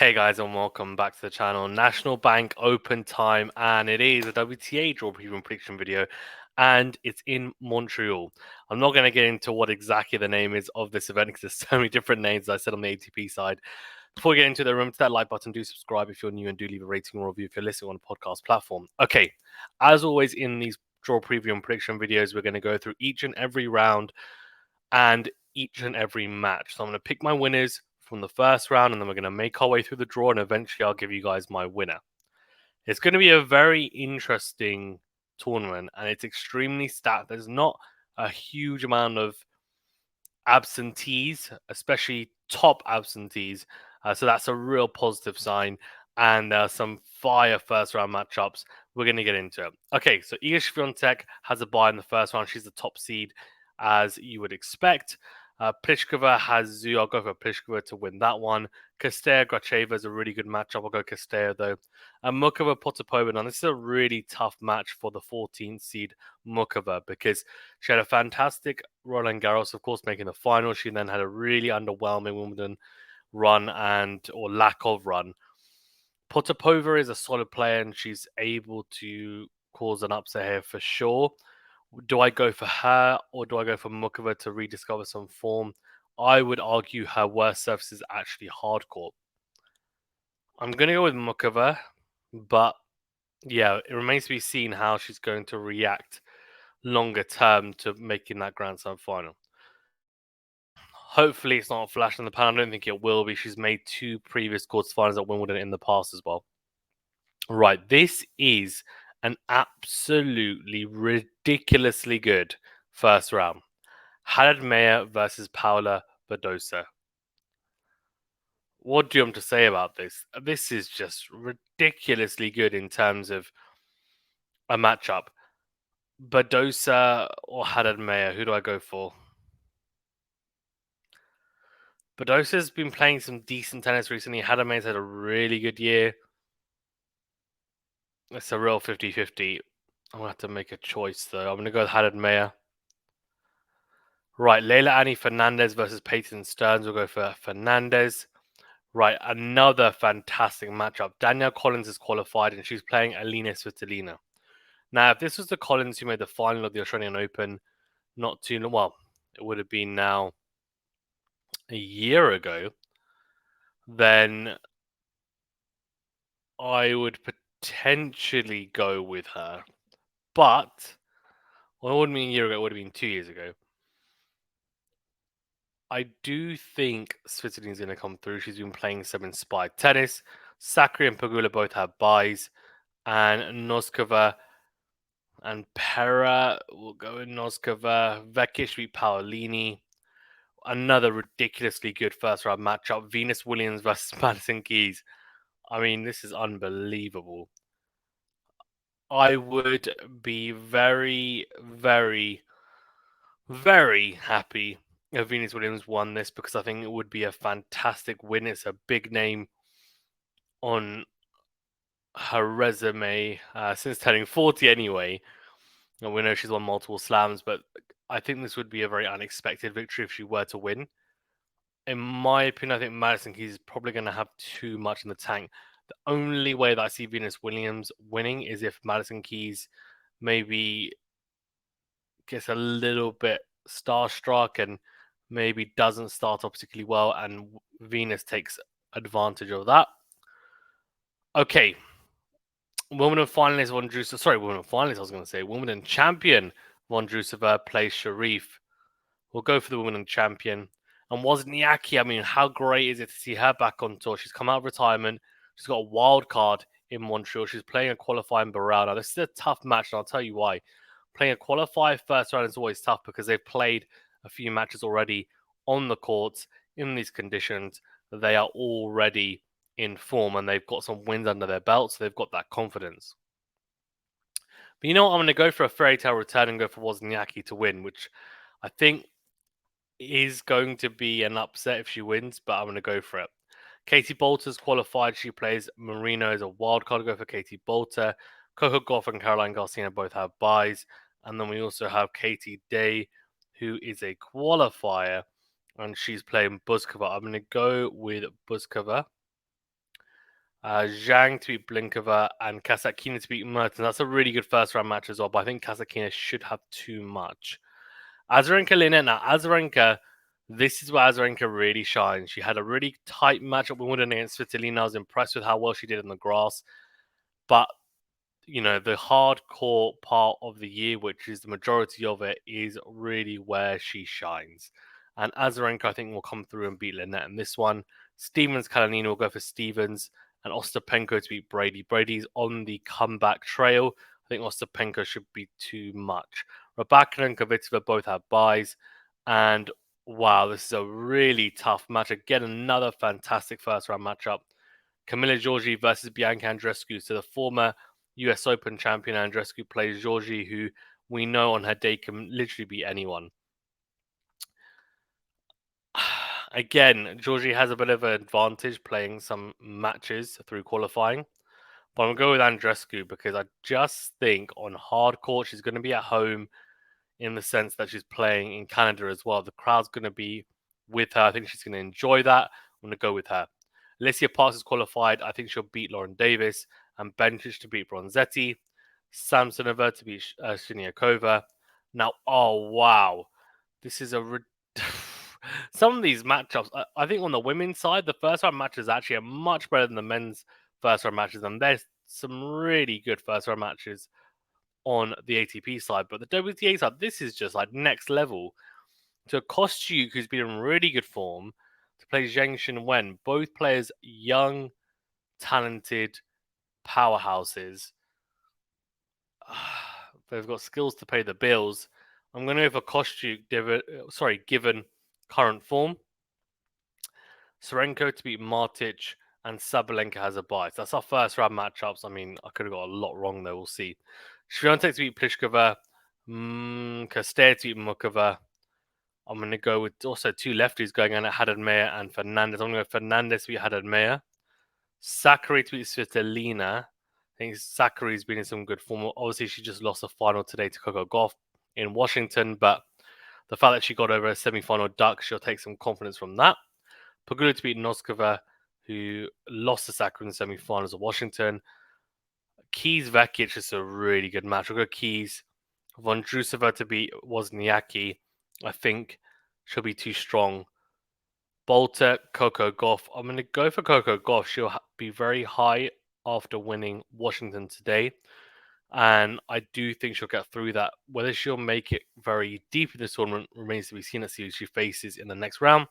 Hey guys, and welcome back to the channel. National Bank Open time, and it is a WTA draw preview and prediction video, and it's in Montreal. I'm not going to get into what exactly the name is of this event because there's so many different names, as I said on the ATP side. Before we get into the room, to that like button, do subscribe if you're new, and do leave a rating or review if you're listening on a podcast platform. Okay, as always in these draw preview and prediction videos, we're going to go through each and every round and each and every match. So I'm going to pick my winners from the first round, and then we're going to make our way through the draw, and eventually I'll give you guys my winner. It's going to be a very interesting tournament, and it's extremely stacked. There's not a huge amount of absentees, especially top absentees. So that's a real positive sign. And some fire first round matchups. We're going to get into it. Okay, so Iga Swiatek has a bye in the first round. She's the top seed, as you would expect. Pliskova has Zhu. I'll go for Pliskova to win that one. Kostya Gracheva is a really good matchup. I'll go Kostya though. And Mukova Potapova. Now, this is a really tough match for the 14th seed Mukova because she had a fantastic Roland Garros, of course, making the final. She then had a really underwhelming Wimbledon run or lack of run. Potapova is a solid player and she's able to cause an upset here for sure. Do I go for her or do I go for Mukova to rediscover some form? I would argue her worst surface is actually hard court. I'm going to go with Mukova, but yeah, it remains to be seen how she's going to react longer term to making that Grand Slam final. Hopefully, it's not a flash in the pan. I don't think it will be. She's made 2 previous quarterfinals at Wimbledon in the past as well. Right, this is an absolutely ridiculously good first round. Haddad Mayer versus Paula Badosa. What do you want to say about this? This is just ridiculously good in terms of a matchup. Badosa or Haddad Mayer, who do I go for? Badosa's been playing some decent tennis recently. Haddad Mayer's had a really good year. It's a real 50-50. I'm going to have to make a choice, though. I'm going to go with Haddad Mayer. Right, Leila Annie Fernandez versus Peyton Stearns. We'll go for Fernandez. Right, another fantastic matchup. Danielle Collins is qualified, and she's playing Alina Svitolina. Now, if this was the Collins who made the final of the Australian Open not too long, well, it would have been now a year ago, then I would potentially go with her. But, well, it wouldn't be a year ago, it would have been 2 years ago. I do think Svitolina's going to come through. She's been playing some inspired tennis. Sakari and Pegula both have buys. And Noskova and Pera will go in Noskova. Vekic beat Paolini. Another ridiculously good first round matchup. Venus Williams versus Madison Keys. I mean, this is unbelievable. I would be very, very, very happy if Venus Williams won this because I think it would be a fantastic win. It's a big name on her resume since turning 40 anyway. And we know she's won multiple slams, but I think this would be a very unexpected victory if she were to win. In my opinion, I think Madison Keys is probably going to have too much in the tank. The only way that I see Venus Williams winning is if Madison Keys maybe gets a little bit starstruck and maybe doesn't start off particularly well, and Venus takes advantage of that. Okay. Wimbledon finalist Vondrousova. Sorry, Wimbledon finalist, I was going to say. Wimbledon champion Vondrousova plays Sharif. We'll go for the Wimbledon champion. And Wozniacki, I mean, how great is it to see her back on tour? She's come out of retirement. She's got a wild card in Montreal. She's playing a qualifying Barao. Now, this is a tough match, and I'll tell you why. Playing a qualifier first round is always tough because they've played a few matches already on the courts in these conditions. They are already in form and they've got some wins under their belt, so they've got that confidence. But you know what? I'm going to go for a fairy tale return and go for Wozniacki to win, which I think is going to be an upset if she wins, but I'm going to go for it. Katie Bolter's qualified. She plays Marino as a wild card. Go for Katie Bolter. Coco Gauff and Caroline Garcia both have buys. And then we also have Katie Day, who is a qualifier, and she's playing Buzkova. I'm going to go with Buzkova. Zhang to beat Blinkova, and Kasatkina to beat Mertens. That's a really good first round match as well, but I think Kasatkina should have too much. Azarenka Linette. Now, Azarenka, this is where Azarenka really shines. She had a really tight match at Wimbledon against Svitolina. I was impressed with how well she did in the grass. But the hardcore part of the year, which is the majority of it, is really where she shines. And Azarenka, I think, will come through and beat Linette in this one. Stevens Kalanina will go for Stevens, and Ostapenko to beat Brady. Brady's on the comeback trail. I think Ostapenko should be too much. Rybakina and Kvitova both have buys. And wow, this is a really tough match. Again, another fantastic first round matchup. Camila Giorgi versus Bianca Andreescu. So the former US Open champion Andreescu plays Giorgi, who we know on her day can literally beat anyone. Again, Giorgi has a bit of an advantage playing some matches through qualifying. But I'm going to go with Andreescu because I just think on hard court she's going to be at home in the sense that she's playing in Canada as well. The crowd's going to be with her. I think she's going to enjoy that. I'm going to go with her. Alicia Parks is qualified. I think she'll beat Lauren Davis, and Bencic to beat Bronzetti. Samsonova to beat Shiniakova. Now, oh wow, this is some of these matchups. I think on the women's side, the first round matches actually are much better than the men's first round matches, and there's some really good first round matches on the ATP side. But the WTA side, this is just like next level. So Kostyuk, who's been in really good form, to play Zheng Xinwen, both players young, talented powerhouses. They've got skills to pay the bills. I'm going to go for Kostyuk, given current form. Serenko to beat Martic, and Sabalenka has a bye. So that's our first round matchups. I mean, I could have got a lot wrong there. We'll see. Swiatek to beat Pliskova. Kostea to beat Mukova. I'm going to go with also two lefties going on at Haddad Meyer and Fernandez. I'm going to go Fernandez to beat Haddad Meyer. Sakkari to beat Svitolina. I think Sakkari's been in some good form. Obviously, she just lost a final today to Coco Gauff in Washington, but the fact that she got over a semi-final duck, she'll take some confidence from that. Pegula to beat Noskova, who lost to Sakkari in the semi-finals of Washington. Keys Vekic is a really good match. We'll go Keys. Vondrousova to beat Wozniacki. I think she'll be too strong. Bolter, Coco Gauff. I'm going to go for Coco Gauff. She'll be very high after winning Washington today. And I do think she'll get through that. Whether she'll make it very deep in this tournament remains to be seen. Let's see who she faces in the next round.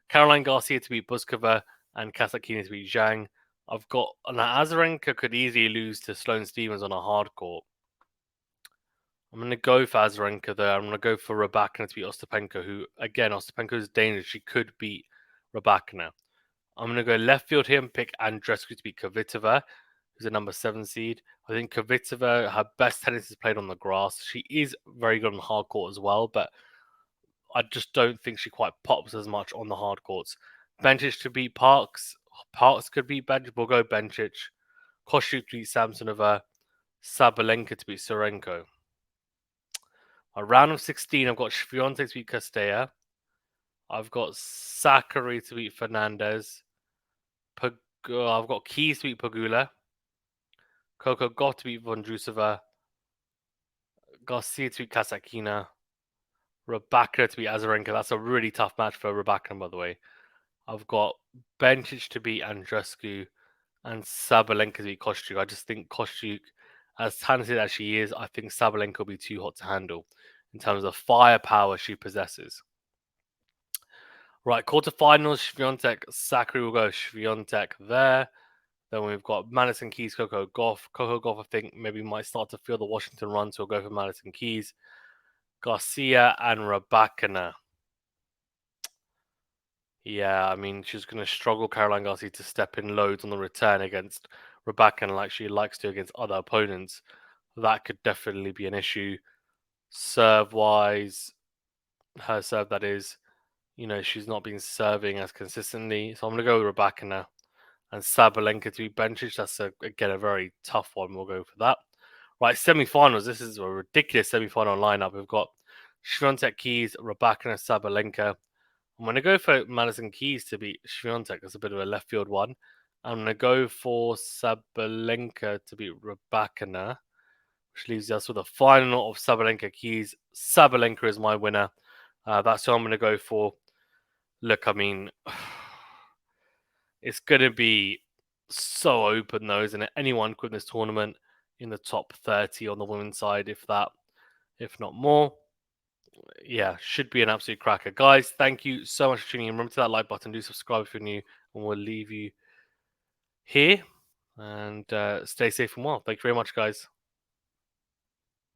Caroline Garcia to beat Buskova and Kasatkina to beat Zhang. I've got Azarenka could easily lose to Sloane Stevens on a hard court. I'm going to go for Azarenka there. I'm going to go for Rybakina to beat Ostapenko, who, again, Ostapenko is dangerous. She could beat Rybakina. I'm going to go left field here and pick Andreescu to beat Kvitova, who's a number 7 seed. I think Kvitova, her best tennis is played on the grass. She is very good on the hard court as well, but I just don't think she quite pops as much on the hard courts. Bencic to beat Parks. Parks could beat Bencic. We'll go Bencic. Kostyuk to beat Samsonova. Sabalenka to beat Serenko. A round of 16, I've got Swiatek to beat Kostea. I've got Sakkari to beat Fernandez. I've got Keys to beat Pegula. Coco Gauff to beat Vondrousova. Garcia to beat Kasatkina. Rybakina to beat Azarenka. That's a really tough match for Rybakina, by the way. I've got Bencic to beat Andreescu and Sabalenka to beat Kostyuk. I just think Kostyuk, as talented as she is, I think Sabalenka will be too hot to handle in terms of firepower she possesses. Right, quarterfinals, Swiatek, Sakkari will go Swiatek there. Then we've got Madison Keys, Coco Gauff. Coco Gauff, I think, maybe might start to feel the Washington run, so we'll go for Madison Keys. Garcia and Rybakina. Yeah, I mean, she's going to struggle, Caroline Garcia, to step in loads on the return against Rybakina like she likes to against other opponents. That could definitely be an issue. Serve-wise, her serve, that is, she's not been serving as consistently. So I'm going to go with Rybakina and Sabalenka to be Bencic. That's, again, a very tough one. We'll go for that. Right, semi-finals. This is a ridiculous semi-final lineup. We've got Swiatek, Keys, Rybakina, Sabalenka. I'm going to go for Madison Keys to beat Swiatek. That's a bit of a left field one. I'm going to go for Sabalenka to beat Rybakina, which leaves us with a final of Sabalenka keys. Sabalenka is my winner. That's who I'm going to go for. Look, I mean, it's going to be so open, though, isn't it? Anyone could win this tournament in the top 30 on the women's side, if not more. Yeah, should be an absolute cracker. Guys, thank you so much for tuning in. Remember to that like button, do subscribe if you're new, and we'll leave you here. And stay safe and well. Thank you very much, guys.